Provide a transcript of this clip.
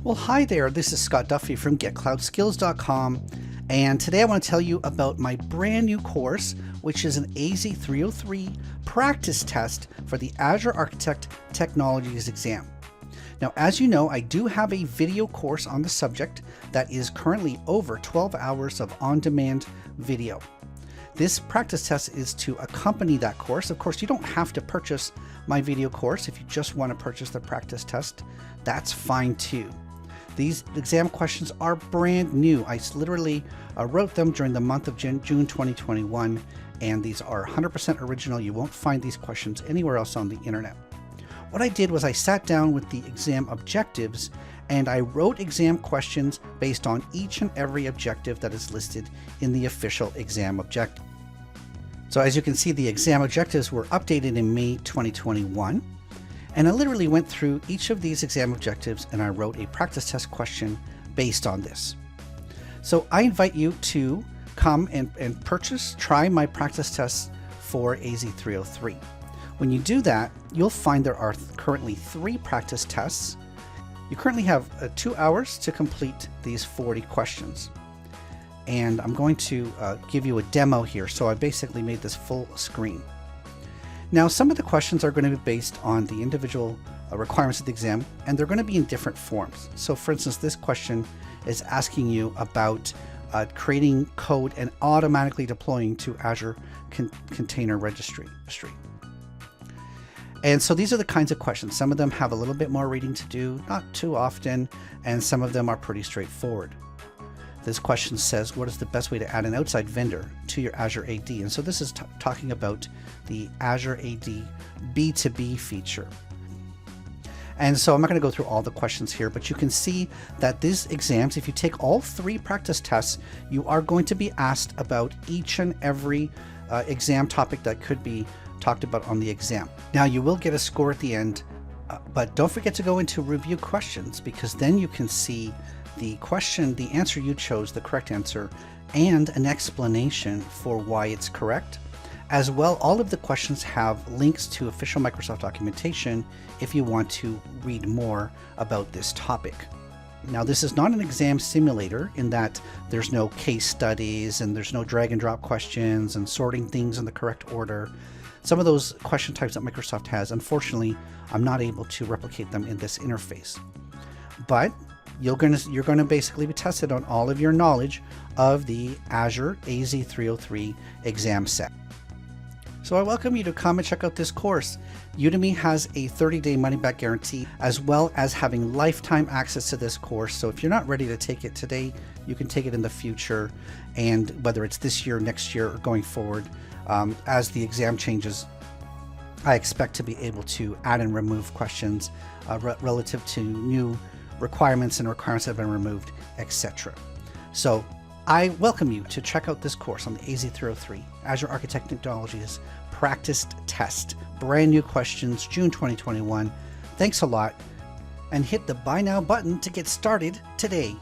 Well, hi there, this is Scott Duffy from GetCloudSkills.com, and today I want to tell you about my brand new course, which is an AZ-303 practice test for the Azure Architect Technologies exam. Now, as you know, I do have a video course on the subject that is currently over 12 hours of on-demand video. This practice test is to accompany that course. Of course, you don't have to purchase my video course. If you just want to purchase the practice test, that's fine too. These exam questions are brand new. I literally wrote them during the month of June 2021, and these are 100% original. You won't find these questions anywhere else on the internet. What I did was I sat down with the exam objectives and I wrote exam questions based on each and every objective that is listed in the official exam objective. So as you can see, the exam objectives were updated in May 2021. And I literally went through each of these exam objectives and I wrote a practice test question based on this. So I invite you to come and try my practice tests for AZ-303. When you do that, you'll find there are currently 3 practice tests. You currently have 2 hours to complete these 40 questions. And I'm going to give you a demo here. So I basically made this full screen. Now, some of the questions are going to be based on the individual requirements of the exam, and they're going to be in different forms. So for instance, this question is asking you about creating code and automatically deploying to Azure Container Registry. And so these are the kinds of questions. Some of them have a little bit more reading to do, not too often, and some of them are pretty straightforward. This question says, what is the best way to add an outside vendor to your Azure AD? And so this is talking about the Azure AD B2B feature. And so I'm not going to go through all the questions here, but you can see that these exams, if you take all 3 practice tests, you are going to be asked about each and every exam topic that could be talked about on the exam. Now, you will get a score at the end, but don't forget to go into review questions, because then you can see the question, the answer you chose, the correct answer, and an explanation for why it's correct. As well, all of the questions have links to official Microsoft documentation if you want to read more about this topic. Now, this is not an exam simulator in that there's no case studies and there's no drag and drop questions and sorting things in the correct order. Some of those question types that Microsoft has, unfortunately, I'm not able to replicate them in this interface. But you're going to basically be tested on all of your knowledge of the Azure AZ-303 exam set. So I welcome you to come and check out this course. Udemy has a 30-day money-back guarantee, as well as having lifetime access to this course. So if you're not ready to take it today, you can take it in the future. And whether it's this year, next year, or going forward, as the exam changes, I expect to be able to add and remove questions relative to new requirements and requirements that have been removed, etc. So I welcome you to check out this course on the AZ-303 Azure Architect Technologies practice test. Brand new questions, June 2021. Thanks a lot, and hit the Buy Now button to get started today.